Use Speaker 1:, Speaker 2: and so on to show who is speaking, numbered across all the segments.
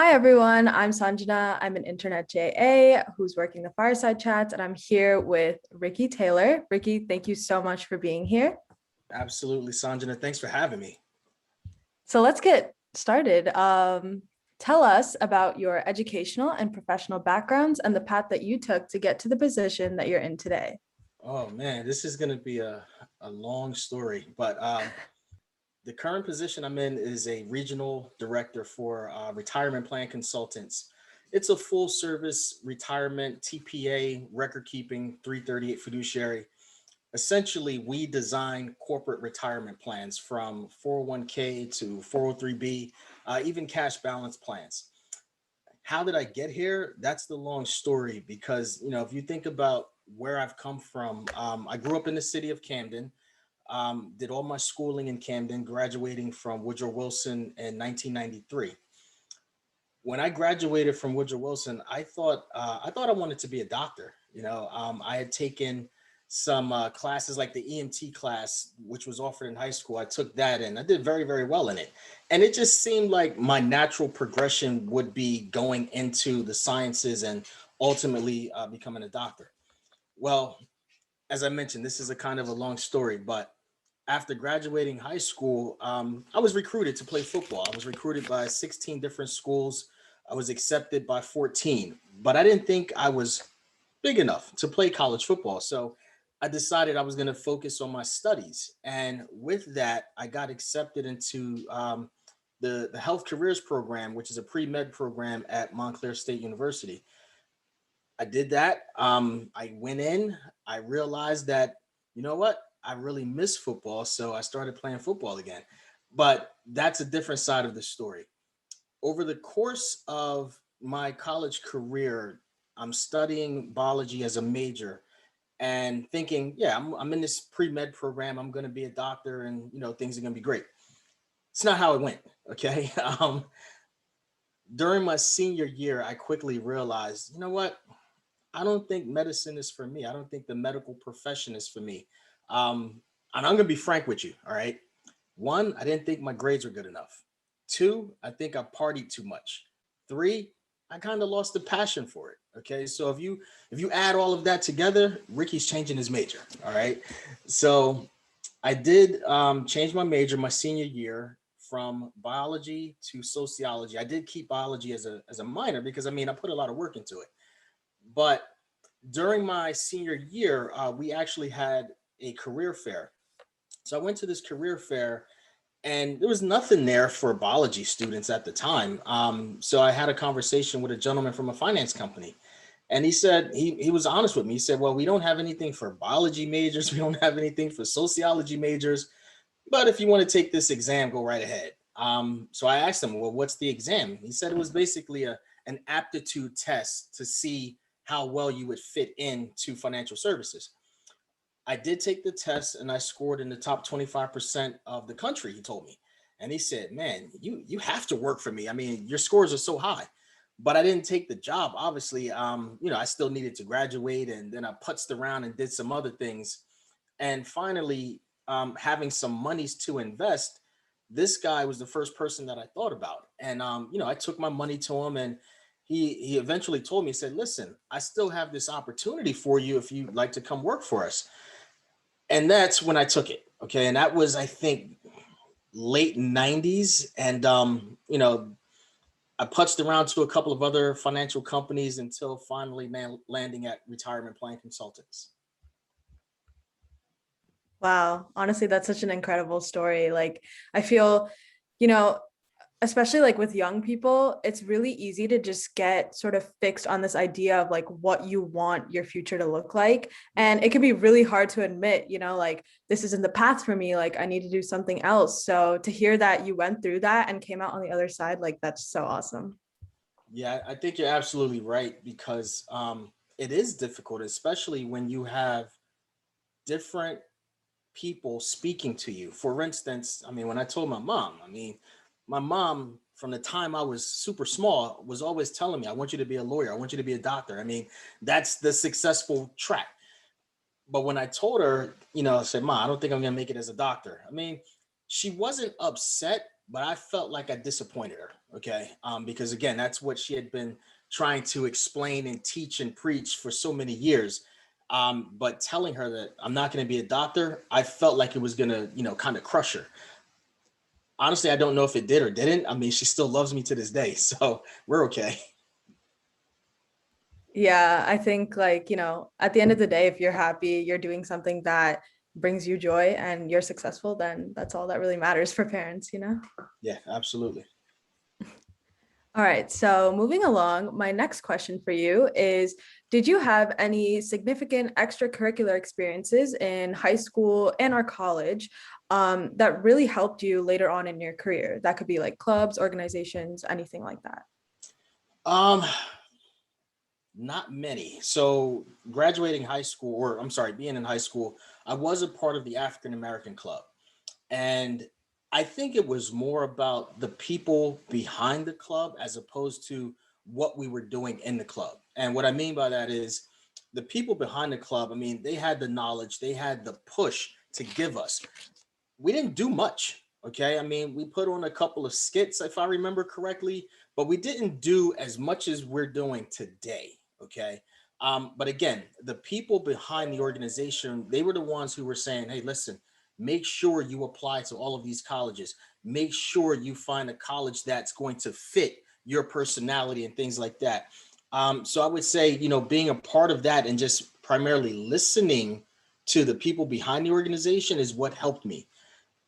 Speaker 1: Hi, everyone. I'm Sanjana. I'm an internet JA who's working the fireside chats, and I'm here with Rickie Taylor. Rickie, thank you so much for being here.
Speaker 2: Absolutely, Sanjana. Thanks for having me.
Speaker 1: So let's get started. Tell us about your educational and professional backgrounds and the path that you took to get to the position that you're in today.
Speaker 2: Oh man, this is going to be a long story, but the current position I'm in is a regional director for retirement plan consultants. It's a full service retirement TPA record keeping 338 fiduciary. Essentially, we design corporate retirement plans from 401k to 403b, even cash balance plans. How did I get here? That's the long story because, if you think about where I've come from, I grew up in the city of Camden, did all my schooling in Camden, graduating from Woodrow Wilson in 1993. When I graduated from Woodrow Wilson, I thought I wanted to be a doctor. I had taken some classes like the EMT class, which was offered in high school. I took that and I did very, very well in it. And it just seemed like my natural progression would be going into the sciences and ultimately becoming a doctor. Well, as I mentioned, this is a kind of a long story, but after graduating high school, I was recruited to play football. I was recruited by 16 different schools. I was accepted by 14, but I didn't think I was big enough to play college football. So I decided I was going to focus on my studies. And with that, I got accepted into the Health Careers Program, which is a pre med program at Montclair State University. I did that. I went in, I realized that, you know what? I really miss football. So I started playing football again. But that's a different side of the story. Over the course of my college career, I'm studying biology as a major and thinking, yeah, I'm in this pre med program. I'm going to be a doctor and, things are going to be great. It's not how it went. Okay. During my senior year, I quickly realized, you know what? I don't think medicine is for me. I don't think the medical profession is for me. And I'm going to be frank with you. All right. One, I didn't think my grades were good enough. Two, I think I partied too much. Three, I kind of lost the passion for it. Okay. So if you add all of that together, Rickie's changing his major. All right. So I did change my major my senior year from biology to sociology. I did keep biology as a minor because I put a lot of work into it. But during my senior year, we actually had a career fair. So I went to this career fair and there was nothing there for biology students at the time. So I had a conversation with a gentleman from a finance company. And he said, he was honest with me. He said, well, we don't have anything for biology majors. We don't have anything for sociology majors. But if you want to take this exam, go right ahead. So I asked him, well, what's the exam? He said it was basically an aptitude test to see how well you would fit into financial services. I did take the test and I scored in the top 25% of the country, he told me. And he said, man, you have to work for me. Your scores are so high. But I didn't take the job. Obviously, I still needed to graduate and then I putzed around and did some other things. And finally, having some monies to invest, this guy was the first person that I thought about. And I took my money to him and he eventually told me, he said, listen, I still have this opportunity for you if you'd like to come work for us. And that's when I took it. Okay. And that was, I think, late 90s. And, I putzed around to a couple of other financial companies until finally landing at Retirement Plan Consultants.
Speaker 1: Wow. Honestly, that's such an incredible story. Like, I feel, you know, especially like with young people, it's really easy to just get sort of fixed on this idea of like what you want your future to look like. And it can be really hard to admit, like this isn't the path for me. Like I need to do something else. So to hear that you went through that and came out on the other side, like that's so awesome.
Speaker 2: Yeah, I think you're absolutely right because it is difficult, especially when you have different people speaking to you. For instance, when I told my mom from the time I was super small was always telling me, I want you to be a lawyer. I want you to be a doctor. That's the successful track. But when I told her, I said, Ma, I don't think I'm going to make it as a doctor. She wasn't upset, but I felt like I disappointed her. Okay. Because again, that's what she had been trying to explain and teach and preach for so many years. But telling her that I'm not going to be a doctor, I felt like it was going to, kind of crush her. Honestly, I don't know if it did or didn't. I mean, she still loves me to this day, so we're okay.
Speaker 1: Yeah, I think like, at the end of the day, if you're happy, you're doing something that brings you joy and you're successful, then that's all that really matters for parents.
Speaker 2: Yeah, absolutely.
Speaker 1: All right, so moving along, my next question for you is, did you have any significant extracurricular experiences in high school and or college that really helped you later on in your career? That could be like clubs, organizations, anything like that.
Speaker 2: Um, Not many. So graduating high school, or I'm sorry, being in high school, I was a part of the African American Club. And I think it was more about the people behind the club as opposed to what we were doing in the club. And what I mean by that is the people behind the club, I mean, they had the knowledge, they had the push to give us. We didn't do much. Okay. I mean, we put on a couple of skits, if I remember correctly, but we didn't do as much as we're doing today. Okay. But again, the people behind the organization, they were the ones who were saying, hey, listen, make sure you apply to all of these colleges. Make sure you find a college that's going to fit your personality and things like that. So I would say, being a part of that and just primarily listening to the people behind the organization is what helped me.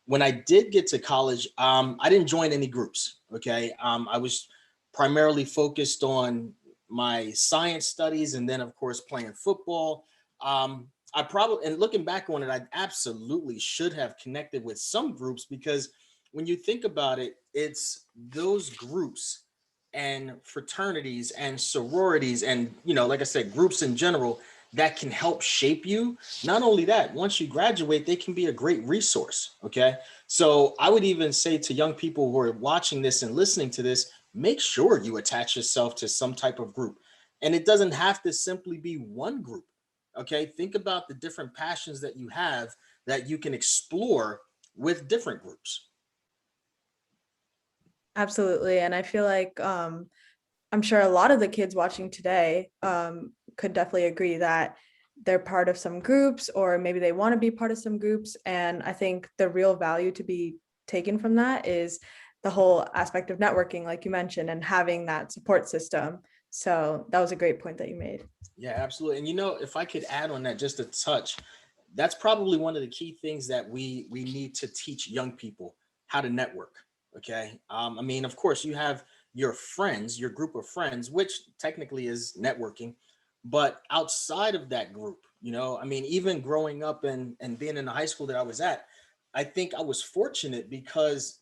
Speaker 2: When I did get to college, I didn't join any groups. Okay. I was primarily focused on my science studies and then, of course, playing football. I probably, and looking back on it, I absolutely should have connected with some groups because when you think about it, it's those groups and fraternities and sororities and, like I said, groups in general that can help shape you. Not only that, once you graduate, they can be a great resource. Okay. So I would even say to young people who are watching this and listening to this, make sure you attach yourself to some type of group. And it doesn't have to simply be one group. Okay. Think about the different passions that you have that you can explore with different groups.
Speaker 1: Absolutely. And I feel like I'm sure a lot of the kids watching today could definitely agree that they're part of some groups or maybe they want to be part of some groups. And I think the real value to be taken from that is the whole aspect of networking, like you mentioned, and having that support system. So that was a great point that you made.
Speaker 2: Yeah, absolutely. And if I could add on that just a touch, that's probably one of the key things that we need to teach young people how to network. Okay. I mean, of course, you have your friends, your group of friends, which technically is networking, but outside of that group, I mean, even growing up and being in the high school that I was at, I think I was fortunate because,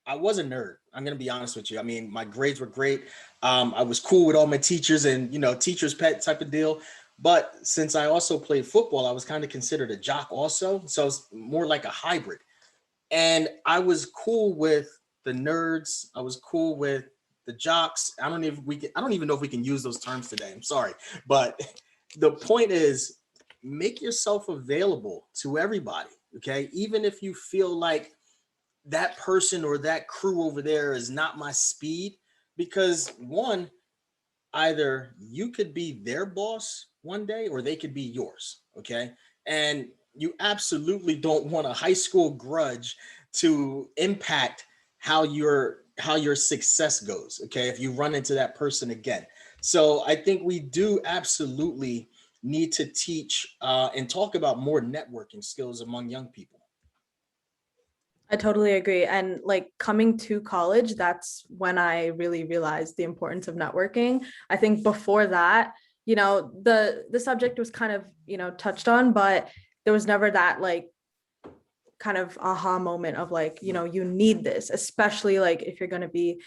Speaker 2: I was a nerd. I'm going to be honest with you. I mean, my grades were great. I was cool with all my teachers and, teacher's pet type of deal. But since I also played football, I was kind of considered a jock also. So I was more like a hybrid. And I was cool with the nerds. I was cool with the jocks. I don't even know if we can use those terms today. I'm sorry. But the point is make yourself available to everybody. Okay. Even if you feel like that person or that crew over there is not my speed, because one, either you could be their boss one day or they could be yours. Okay. And you absolutely don't want a high school grudge to impact how your success goes. Okay. If you run into that person again. So I think we do absolutely need to teach and talk about more networking skills among young people.
Speaker 1: I totally agree. And like coming to college, that's when I really realized the importance of networking. I think before that, the subject was kind of, touched on, but there was never that like kind of aha moment of like, you need this, especially like if you're going to be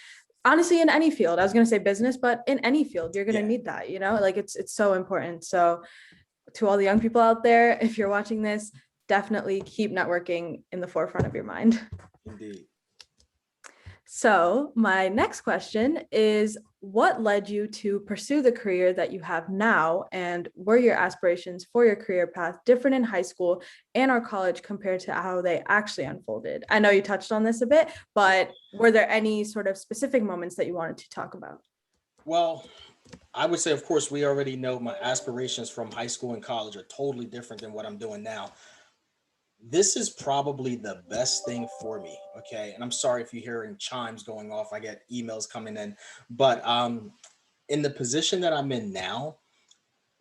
Speaker 1: honestly in any field. I was going to say business, but in any field, you're going to
Speaker 2: Yeah,
Speaker 1: need that, like it's so important. So to all the young people out there, if you're watching this, definitely keep networking in the forefront of your mind.
Speaker 2: indeed.
Speaker 1: So, my next question is, what led you to pursue the career that you have now? And were your aspirations for your career path different in high school and or college compared to how they actually unfolded? I know you touched on this a bit, but were there any sort of specific moments that you wanted to talk about?
Speaker 2: Well, I would say, of course, we already know my aspirations from high school and college are totally different than what I'm doing now. This is probably the best thing for me. Okay. And I'm sorry if you're hearing chimes going off. I get emails coming in. But in the position that I'm in now,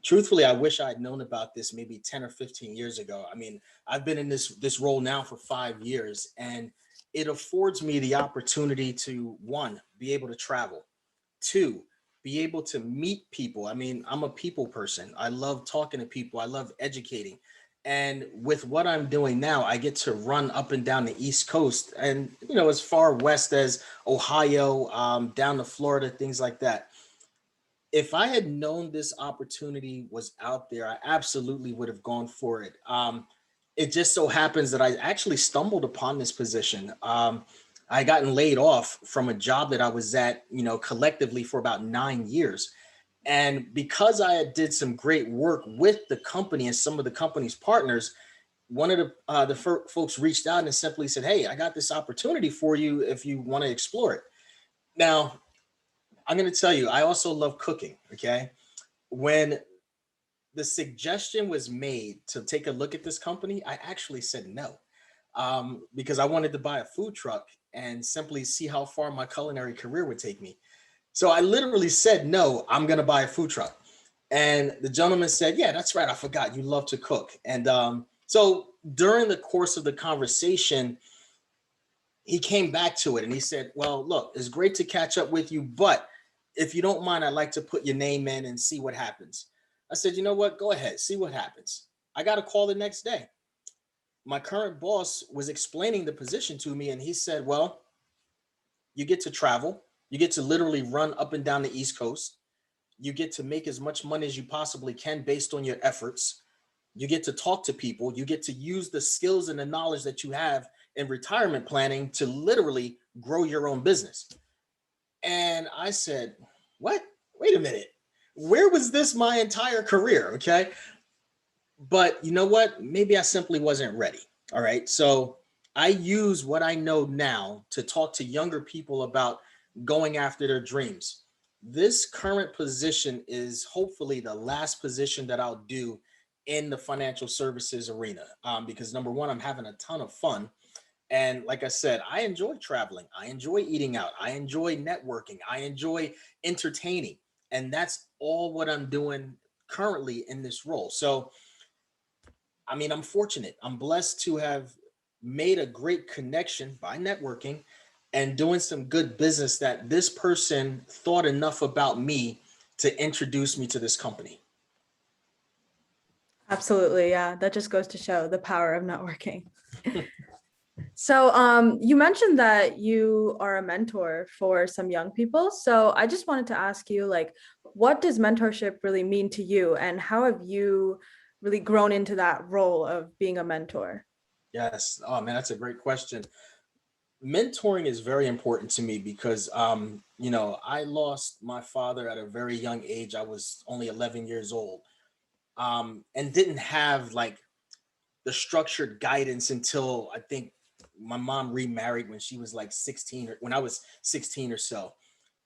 Speaker 2: truthfully, I wish I had known about this maybe 10 or 15 years ago. I mean, I've been in this role now for 5 years, and it affords me the opportunity to, one, be able to travel, two, be able to meet people. I mean, I'm a people person. I love talking to people. I love educating. And with what I'm doing now, I get to run up and down the East Coast and, as far west as Ohio, down to Florida, things like that. If I had known this opportunity was out there, I absolutely would have gone for it. It just so happens that I actually stumbled upon this position. I gotten laid off from a job that I was at, collectively for about 9 years. And because I had did some great work with the company and some of the company's partners, one of the folks reached out and simply said, "Hey, I got this opportunity for you if you want to explore it." Now, I'm going to tell you, I also love cooking. Okay. When the suggestion was made to take a look at this company, I actually said no, because I wanted to buy a food truck and simply see how far my culinary career would take me. So I literally said, no, I'm going to buy a food truck. And the gentleman said, yeah, that's right. I forgot you love to cook. And so during the course of the conversation, he came back to it and he said, well, look, it's great to catch up with you, but if you don't mind, I'd like to put your name in and see what happens. I said, you know what? Go ahead, see what happens. I got a call the next day. My current boss was explaining the position to me, and he said, well, you get to travel, you get to literally run up and down the East Coast, you get to make as much money as you possibly can based on your efforts. You get to talk to people. You get to use the skills and the knowledge that you have in retirement planning to literally grow your own business. And I said, what? Wait a minute. Where was this my entire career? Okay. But you know what? Maybe I simply wasn't ready. All right. So I use what I know now to talk to younger people about going after their dreams. This current position is hopefully the last position that I'll do in the financial services arena, because number one, I'm having a ton of fun. And like I said, I enjoy traveling. I enjoy eating out. I enjoy networking. I enjoy entertaining. And that's all what I'm doing currently in this role. So, I mean, I'm fortunate. I'm blessed to have made a great connection by networking and doing some good business that this person thought enough about me to introduce me to this company.
Speaker 1: Absolutely. Yeah. That just goes to show the power of networking. So, you mentioned that you are a mentor for some young people. So, I just wanted to ask you, like, what does mentorship really mean to you, and how have you really grown into that role of being a mentor?
Speaker 2: Yes. Oh man, that's a great question. Mentoring is very important to me because I lost my father at a very young age. I was only 11 years old, and didn't have like the structured guidance until I think my mom remarried when she was like 16, or when I was 16 or so.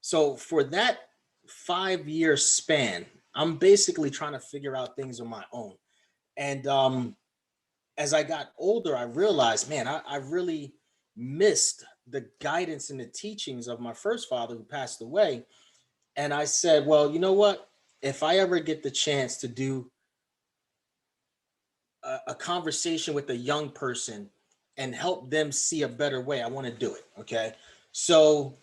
Speaker 2: So for that 5 year span, I'm basically trying to figure out things on my own. And as I got older, I realized, man, I really missed the guidance and the teachings of my first father who passed away. And I said, well, you know what? If I ever get the chance to do a conversation with a young person and help them see a better way, I want to do it. Okay. So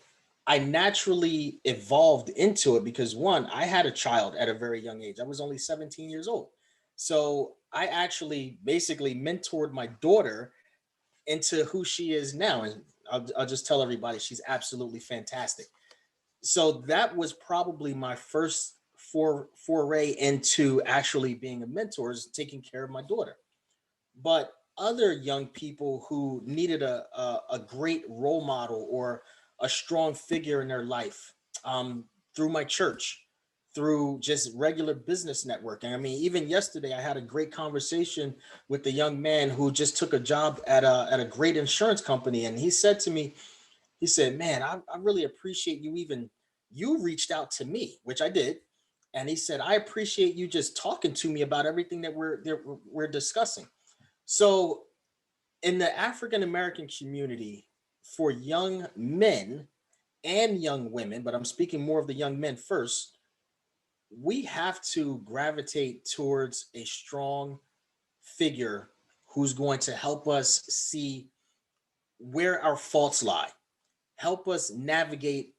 Speaker 2: I naturally evolved into it because one, I had a child at a very young age. I was only 17 years old. So I actually basically mentored my daughter into who she is now. And I'll just tell everybody she's absolutely fantastic. So that was probably my first foray into actually being a mentor, is taking care of my daughter. But other young people who needed a great role model or a strong figure in their life, through my church, through just regular business networking. I mean, even yesterday, I had a great conversation with a young man who just took a job at a great insurance company. And he said to me, he said, man, I really appreciate you reached out to me, which I did. And he said, I appreciate you just talking to me about everything that we're discussing. So in the African American community, for young men and young women, but I'm speaking more of the young men first, we have to gravitate towards a strong figure who's going to help us see where our faults lie, help us navigate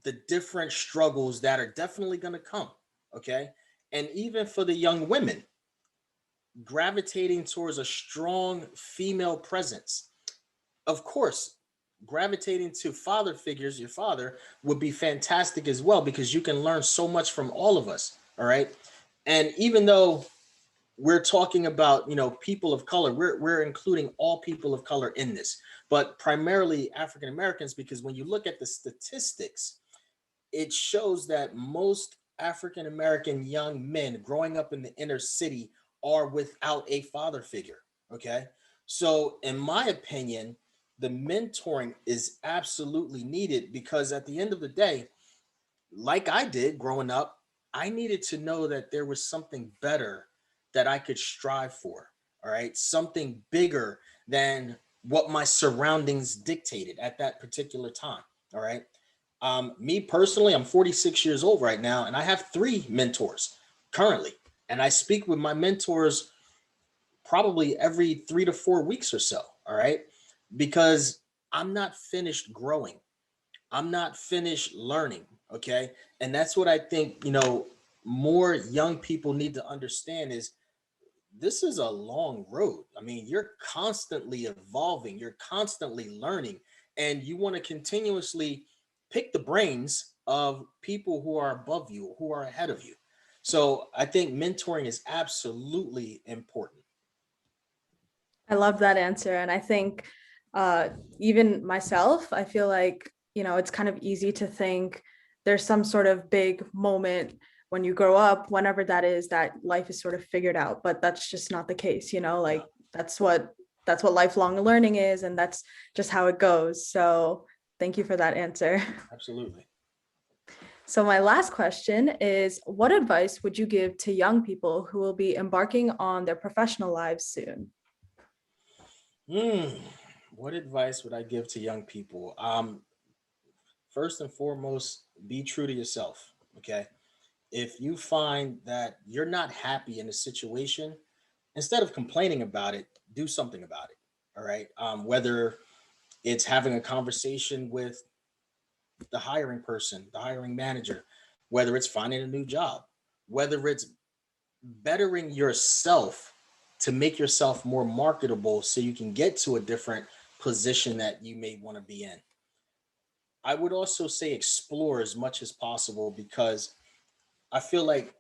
Speaker 2: the different struggles that are definitely going to come. Okay. And even for the young women, gravitating towards a strong female presence. Of course, gravitating to father figures, your father would be fantastic as well, because you can learn so much from all of us. All right. And even though we're talking about, people of color, we're including all people of color in this, but primarily African Americans, because when you look at the statistics, it shows that most African American young men growing up in the inner city are without a father figure. Okay. So, in my opinion, the mentoring is absolutely needed, because at the end of the day, like I did growing up, I needed to know that there was something better that I could strive for. All right. Something bigger than what my surroundings dictated at that particular time. All right. Me personally, I'm 46 years old right now, and I have 3 mentors currently. And I speak with my mentors probably every 3 to 4 weeks or so. All right. Because I'm not finished growing. I'm not finished learning. Okay. And that's what I think, more young people need to understand is this is a long road. I mean, you're constantly evolving, you're constantly learning, and you want to continuously pick the brains of people who are above you, who are ahead of you. So I think mentoring is absolutely important.
Speaker 1: I love that answer. And I think uh, even myself, I feel like, it's kind of easy to think there's some sort of big moment when you grow up, whenever that is, that life is sort of figured out. But that's just not the case,
Speaker 2: Yeah,
Speaker 1: like that's what lifelong learning is, and that's just how it goes. So thank you for that answer.
Speaker 2: absolutely.
Speaker 1: So my last question is, what advice would you give to young people who will be embarking on their professional lives soon?
Speaker 2: Hmm. What advice would I give to young people? First and foremost, be true to yourself. Okay. If you find that you're not happy in a situation, instead of complaining about it, do something about it. All right. Whether it's having a conversation with the hiring person, the hiring manager, whether it's finding a new job, whether it's bettering yourself to make yourself more marketable so you can get to a different position that you may want to be in. I would also say explore as much as possible, because I feel like,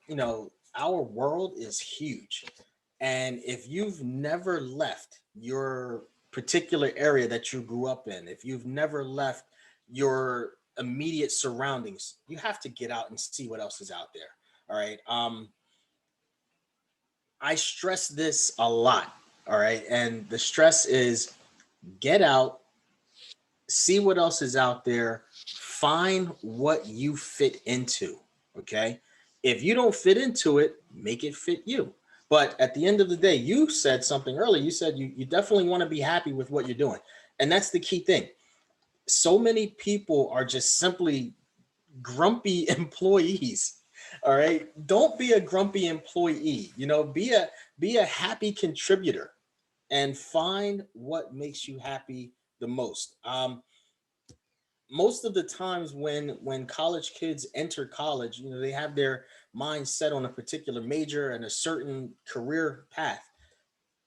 Speaker 2: our world is huge. And if you've never left your particular area that you grew up in, if you've never left your immediate surroundings, you have to get out and see what else is out there. All right. I stress this a lot. All right. And the stress is get out, see what else is out there, find what you fit into. Okay. If you don't fit into it, make it fit you. But at the end of the day, you said something earlier. You said you definitely want to be happy with what you're doing. And that's the key thing. So many people are just simply grumpy employees. All right. Don't be a grumpy employee. Be a happy contributor and find what makes you happy the most. Most of the times when college kids enter college, they have their mind set on a particular major and a certain career path.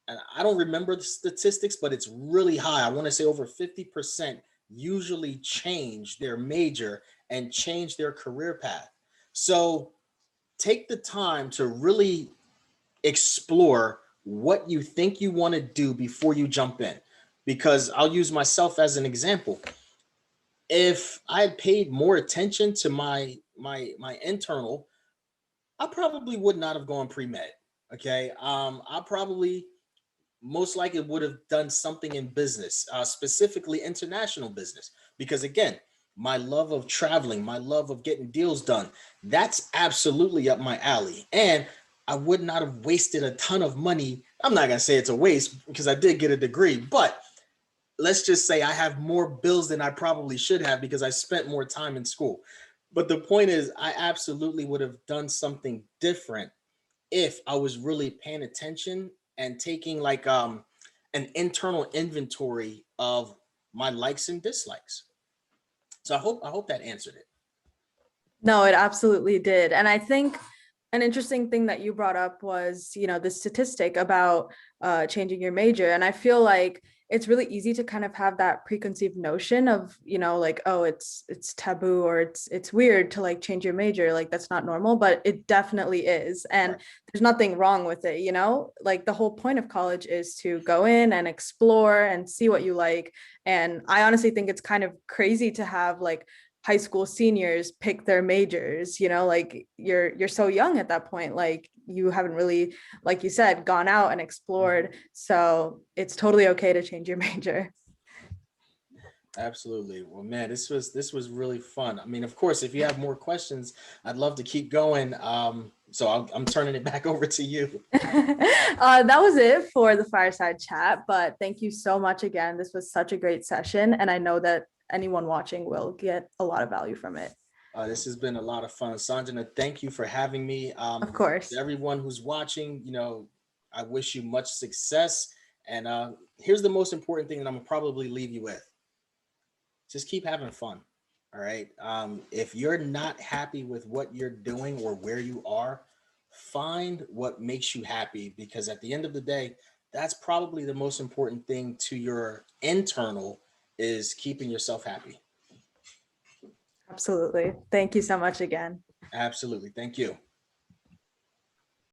Speaker 2: And I don't remember the statistics, but it's really high. I want to say over 50% usually change their major and change their career path. So take the time to really explore what you think you want to do before you jump in. Because I'll use myself as an example. If I had paid more attention to my internal, I probably would not have gone pre-med. Okay. I probably most likely would have done something in business, specifically international business, because again, my love of traveling, my love of getting deals done, that's absolutely up my alley. And I would not have wasted a ton of money. I'm not going to say it's a waste because I did get a degree, but let's just say I have more bills than I probably should have because I spent more time in school. But the point is, I absolutely would have done something different if I was really paying attention and taking like an internal inventory of my likes and dislikes. So I hope that answered it.
Speaker 1: No, it absolutely did. And I think an interesting thing that you brought up was, the statistic about changing your major. And I feel like it's really easy to kind of have that preconceived notion of, like, oh, it's taboo or it's weird to like change your major. Like that's not normal, but it definitely is. And
Speaker 2: Right.
Speaker 1: there's nothing wrong with it, like the whole point of college is to go in and explore and see what you like. And I honestly think it's kind of crazy to have like high school seniors pick their majors, like you're so young at that point, like you haven't really, like you said, gone out and explored, so it's totally okay to change your major.
Speaker 2: Absolutely. Well, man, this was really fun. I mean, of course, if you have more questions, I'd love to keep going. So I'm turning it back over to you.
Speaker 1: That was it for the fireside chat, but thank you so much again. This was such a great session, and I know that anyone watching will get a lot of value from it.
Speaker 2: This has been a lot of fun, Sanjana. Thank you for having me.
Speaker 1: Of
Speaker 2: To
Speaker 1: course.
Speaker 2: everyone who's watching, I wish you much success. And here's the most important thing that I'm gonna probably leave you with: just keep having fun. All right. If you're not happy with what you're doing or where you are, find what makes you happy, because at the end of the day, that's probably the most important thing to your internal, is keeping yourself happy.
Speaker 1: Absolutely. Thank you so much again.
Speaker 2: Absolutely. Thank you.